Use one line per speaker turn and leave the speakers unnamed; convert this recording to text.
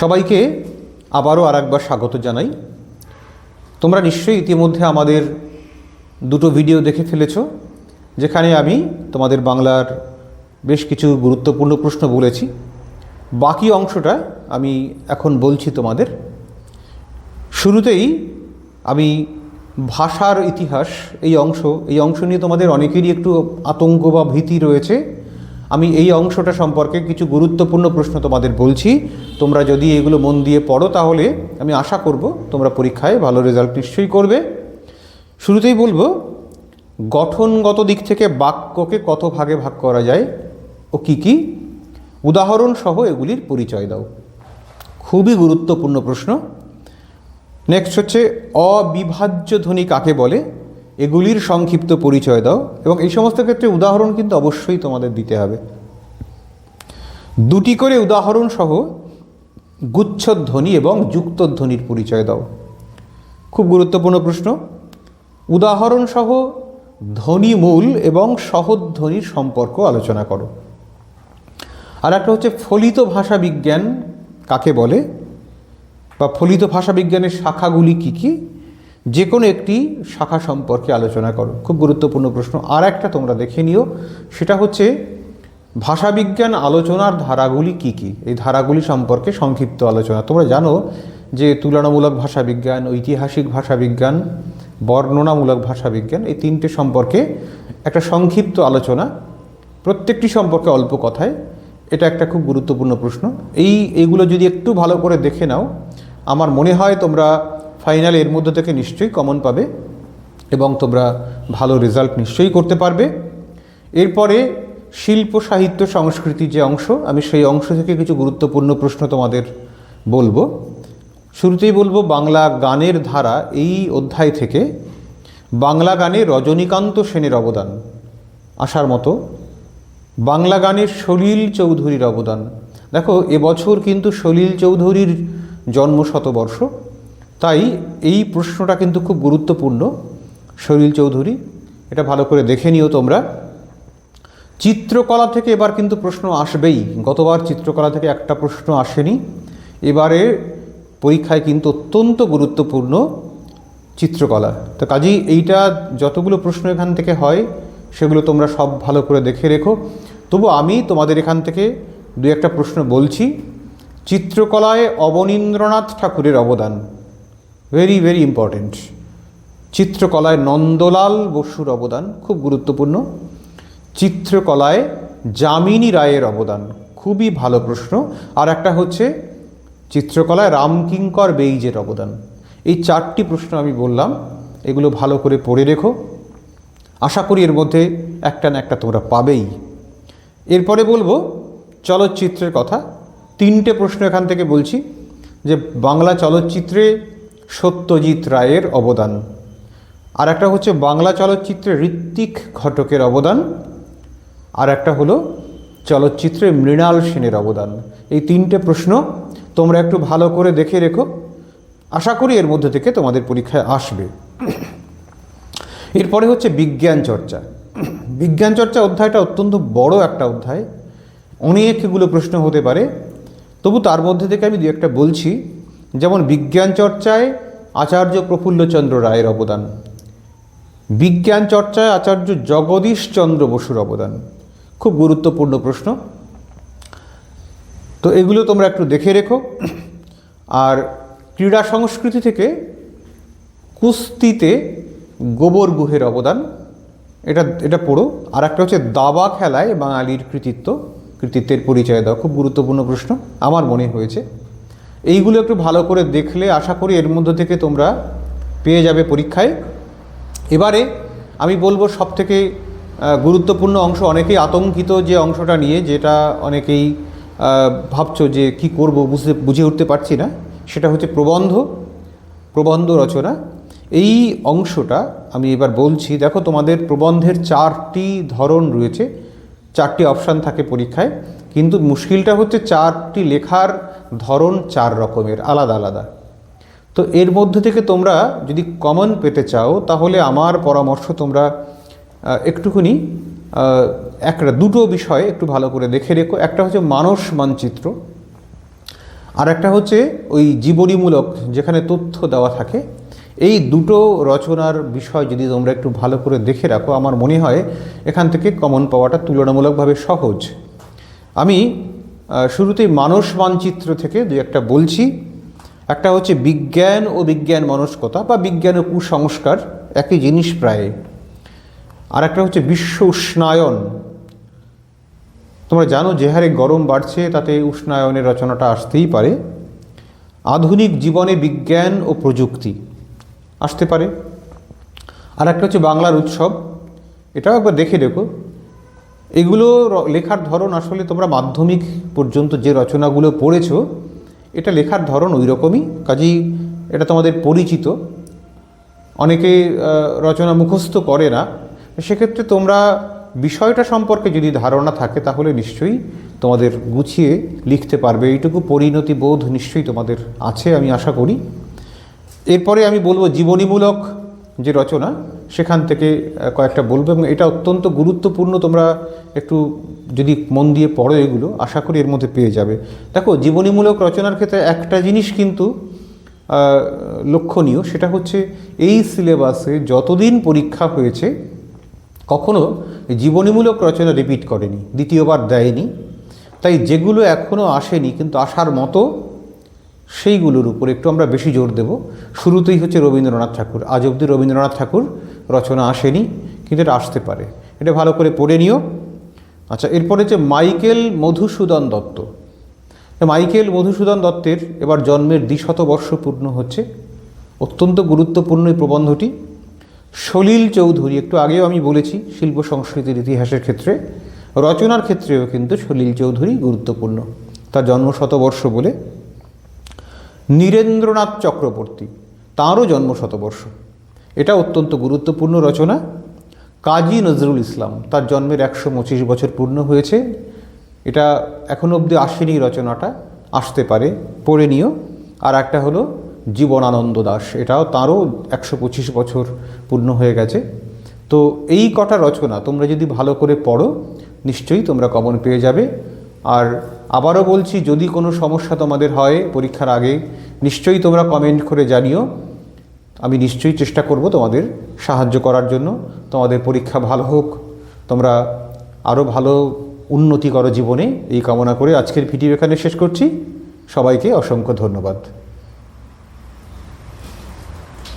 সবাইকে আবারও আরেকবার স্বাগত জানাই। তোমরা নিশ্চয়ই ইতিমধ্যে আমাদের দুটো ভিডিও দেখে ফেলেছো, যেখানে আমি তোমাদের বাংলার বেশ কিছু গুরুত্বপূর্ণ প্রশ্ন বলেছি। বাকি অংশটা আমি এখন বলছি তোমাদের। শুরুতেই আমি ভাষার ইতিহাস এই অংশ নিয়ে তোমাদের অনেকেরই একটু আতঙ্ক বা ভীতি রয়েছে। আমি এই অংশটা সম্পর্কে কিছু গুরুত্বপূর্ণ প্রশ্ন তোমাদের বলছি। তোমরা যদি এগুলো মন দিয়ে পড়ো তাহলে আমি আশা করব তোমরা পরীক্ষায় ভালো রেজাল্ট নিশ্চয়ই করবে। শুরুতেই বলবো, গঠনগত দিক থেকে বাক্যকে কত ভাগে ভাগ করা যায় ও কী কী, উদাহরণ সহ এগুলির পরিচয় দাও। খুবই গুরুত্বপূর্ণ প্রশ্ন। নেক্সট হচ্ছে, অবিভাজ্য ধ্বনি কাকে বলে, এগুলির সংক্ষিপ্ত পরিচয় দাও। এবং এই সমস্ত ক্ষেত্রে উদাহরণ কিন্তু অবশ্যই তোমাদের দিতে হবে। দুটি করে উদাহরণ সহ গুচ্ছধ্বনি এবং যুক্তধ্বনির পরিচয় দাও। খুব গুরুত্বপূর্ণ প্রশ্ন। উদাহরণ সহ ধ্বনিমূল এবং সহধ্বনির সম্পর্ক আলোচনা করো। আর একটা হচ্ছে, ফলিত ভাষা বিজ্ঞান কাকে বলে বা ফলিত ভাষা বিজ্ঞানের শাখাগুলি কী কী, যে কোনো একটি শাখা সম্পর্কে আলোচনা করো। খুব গুরুত্বপূর্ণ প্রশ্ন। আর একটা তোমরা দেখে নিও, সেটা হচ্ছে ভাষাবিজ্ঞান আলোচনার ধারাগুলি কী কী, এই ধারাগুলি সম্পর্কে সংক্ষিপ্ত আলোচনা। তোমরা জানো যে তুলনামূলক ভাষাবিজ্ঞান, ঐতিহাসিক ভাষাবিজ্ঞান, বর্ণনামূলক ভাষাবিজ্ঞান, এই তিনটে সম্পর্কে একটা সংক্ষিপ্ত আলোচনা, প্রত্যেকটি সম্পর্কে অল্প কথায়। এটা একটা খুব গুরুত্বপূর্ণ প্রশ্ন। এইগুলো যদি একটু ভালো করে দেখে নাও, আমার মনে হয় তোমরা ফাইনালে এর মধ্যে থেকে নিশ্চয়ই কমন পাবে এবং তোমরা ভালো রেজাল্ট নিশ্চয়ই করতে পারবে। এরপরে শিল্প সাহিত্য সংস্কৃতি যে অংশ, আমি সেই অংশ থেকে কিছু গুরুত্বপূর্ণ প্রশ্ন তোমাদের বলবো। শুরুতেই বলবো বাংলা গানের ধারা। এই অধ্যায় থেকে বাংলা গানে রজনীকান্ত সেনের অবদান আসার মতো। বাংলা গানের সলিল চৌধুরীর অবদান। দেখো, এবছর কিন্তু সলিল চৌধুরীর জন্মশতবর্ষ, তাই এই প্রশ্নটা কিন্তু খুব গুরুত্বপূর্ণ। সলিল চৌধুরী, এটা ভালো করে দেখে নিও তোমরা। চিত্রকলা থেকে এবার কিন্তু প্রশ্ন আসবেই। গতবার চিত্রকলা থেকে একটা প্রশ্ন আসেনি, এবারে পরীক্ষায় কিন্তু অত্যন্ত গুরুত্বপূর্ণ চিত্রকলা। তো কাজেই এইটা যতগুলো প্রশ্ন এখান থেকে হয় সেগুলো তোমরা সব ভালো করে দেখে রেখো। তবু আমি তোমাদের এখান থেকে দু একটা প্রশ্ন বলছি। চিত্রকলায় অবনীন্দ্রনাথ ঠাকুরের অবদান ভেরি ভেরি ইম্পর্টেন্ট। চিত্রকলায় নন্দলাল বসুর অবদান খুব গুরুত্বপূর্ণ। চিত্রকলায় যামিনী রায়ের অবদান, খুবই ভালো প্রশ্ন। আর একটা হচ্ছে চিত্রকলায় রামকিঙ্কর বেইজের অবদান। এই চারটি প্রশ্ন আমি বললাম, এগুলো ভালো করে পড়ে রেখো। আশা করি এর মধ্যে একটা না একটা তোমরা পাবেই। এরপরে বলবো চলচ্চিত্রের কথা। তিনটে প্রশ্ন এখান থেকে বলছি, যে বাংলা চলচ্চিত্রে সত্যজিৎ রায়ের অবদান, আর একটা হচ্ছে বাংলা চলচ্চিত্রে ঋত্বিক ঘটকের অবদান, আর একটা হলো চলচ্চিত্রে মৃণাল সেনের অবদান। এই তিনটে প্রশ্ন তোমরা একটু ভালো করে দেখে রেখো। আশা করি এর মধ্যে থেকে তোমাদের পরীক্ষায় আসবে। এরপরে হচ্ছে বিজ্ঞান চর্চা। বিজ্ঞান চর্চা অধ্যায়টা অত্যন্ত বড় একটা অধ্যায়, অনেকগুলো প্রশ্ন হতে পারে। তবু তার মধ্যে থেকে আমি দু একটা বলছি। যেমন বিজ্ঞান চর্চায় আচার্য প্রফুল্লচন্দ্র রায়ের অবদান, বিজ্ঞান চর্চায় আচার্য জগদীশচন্দ্র বসুর অবদান। খুব গুরুত্বপূর্ণ প্রশ্ন, তো এগুলো তোমরা একটু দেখে রেখো। আর ক্রীড়া সংস্কৃতি থেকে কুস্তিতে গোবর গুহের অবদান, এটা পড়ো। আর একটা হচ্ছে দাবা খেলায় বাঙালির কৃতিত্বের পরিচয় দাও। খুব গুরুত্বপূর্ণ প্রশ্ন আমার মনে হয়েছে। এইগুলো একটু ভালো করে দেখলে আশা করি এর মধ্যে থেকে তোমরা পেয়ে যাবে পরীক্ষায়। এবারে আমি বলবো সবথেকে গুরুত্বপূর্ণ অংশ, অনেকেই আতঙ্কিত যে অংশটা নিয়ে, যেটা অনেকেই ভাবছো যে কি করব, বুঝে উঠতে পারছি না, সেটা হচ্ছে প্রবন্ধ রচনা। এই অংশটা আমি এবার বলছি। দেখো, তোমাদের প্রবন্ধের চারটি ধরন রয়েছে, চারটি অপশান থাকে পরীক্ষায়, কিন্তু মুশকিলটা হচ্ছে চারটি লেখার ধরন চার রকমের, আলাদা আলাদা। তো এর মধ্যে থেকে তোমরা যদি কমন পেতে চাও তাহলে আমার পরামর্শ, তোমরা একটুখানি দুটো বিষয় একটু ভালো করে দেখে রেখো। একটা হচ্ছে মানস মানচিত্র, আর একটা হচ্ছে ওই জীবনীমূলক, যেখানে তথ্য দেওয়া থাকে। এই দুটো রচনার বিষয় যদি তোমরা একটু ভালো করে দেখে রাখো, আমার মনে হয় এখান থেকে কমন পাওয়াটা তুলনামূলকভাবে সহজ। আমি শুরুতেই মানস মানচিত্র থেকে দু একটা বলছি। একটা হচ্ছে বিজ্ঞান ও বিজ্ঞান মনস্কতা বা বিজ্ঞান ও কুসংস্কার, একই জিনিস প্রায়। আর একটা হচ্ছে বিশ্ব উষ্ণায়ন। তোমরা জানো যে হারে গরম বাড়ছে তাতে উষ্ণায়নের রচনাটা আসতেই পারে। আধুনিক জীবনে বিজ্ঞান ও প্রযুক্তি আসতে পারে। আর একটা হচ্ছে বাংলার উৎসব, এটাও একবার দেখে দেখো। এগুলো লেখার ধরন আসলে তোমরা মাধ্যমিক পর্যন্ত যে রচনাগুলো পড়েছো, এটা লেখার ধরন ওই রকমই, কাজেই এটা তোমাদের পরিচিত। অনেকে রচনা মুখস্থ করে না, সেক্ষেত্রে তোমরা বিষয়টা সম্পর্কে যদি ধারণা থাকে তাহলে নিশ্চয়ই তোমাদের গুছিয়ে লিখতে পারবে। এইটুকু পরিণতি বোধ নিশ্চয়ই তোমাদের আছে, আমি আশা করি। এরপরে আমি বলবো জীবনীমূলক যে রচনা, সেখান থেকে কয়েকটা বলবো, এবং এটা অত্যন্ত গুরুত্বপূর্ণ। তোমরা একটু যদি মন দিয়ে পড়ো এগুলো, আশা করি এর মধ্যে পেয়ে যাবে। দেখো, জীবনীমূলক রচনার ক্ষেত্রে একটা জিনিস কিন্তু লক্ষণীয়, সেটা হচ্ছে এই সিলেবাসে যতদিন পরীক্ষা হয়েছে কখনো জীবনীমূলক রচনা রিপিট করেনি, দ্বিতীয়বার দেয়নি। তাই যেগুলো এখনও আসেনি কিন্তু আসার মতো, সেইগুলোর উপর একটু আমরা বেশি জোর দেব। শুরুতেই হচ্ছে রবীন্দ্রনাথ ঠাকুর। আজ অবধি রবীন্দ্রনাথ ঠাকুর রচনা আসেনি, কিন্তু এটা আসতে পারে, এটা ভালো করে পড়ে নিও। আচ্ছা, এরপরে হচ্ছে মাইকেল মধুসূদন দত্ত। মাইকেল মধুসূদন দত্তের এবার জন্মের 200 বর্ষ পূর্ণ হচ্ছে। অত্যন্ত গুরুত্বপূর্ণ এই প্রবন্ধটি। সলিল চৌধুরী, একটু আগেও আমি বলেছি শিল্প সংস্কৃতির ইতিহাসের ক্ষেত্রে, রচনার ক্ষেত্রেও কিন্তু সলিল চৌধুরী গুরুত্বপূর্ণ, তার জন্ম 100 বর্ষ বলে। নীরেন্দ্রনাথ চক্রবর্তী, তাঁরও জন্ম 100 বর্ষ, এটা অত্যন্ত গুরুত্বপূর্ণ রচনা। কাজী নজরুল ইসলাম, তার জন্মের 125 বছর পূর্ণ হয়েছে। এটা এখনও অবধি আসেনি রচনাটা, আসতে পারে, পড়ে নিও। আর একটা হলো জীবনানন্দ দাশ, এটাও তাঁরও 125 বছর পূর্ণ হয়ে গেছে। তো এই কটা রচনা তোমরা যদি ভালো করে পড়ো, নিশ্চয়ই তোমরা কমন পেয়ে যাবে। আর আবারও বলছি, যদি কোনো সমস্যা তোমাদের হয় পরীক্ষার আগে, নিশ্চয়ই তোমরা কমেন্ট করে জানিও। আমি নিশ্চয়ই চেষ্টা করব তোমাদের সাহায্য করার জন্য। তোমাদের পরীক্ষা ভালো হোক, তোমরা আরও ভালো উন্নতি করো জীবনে, এই কামনা করে আজকের ভিডিও এখানে শেষ করছি। সবাইকে অসংখ্য ধন্যবাদ।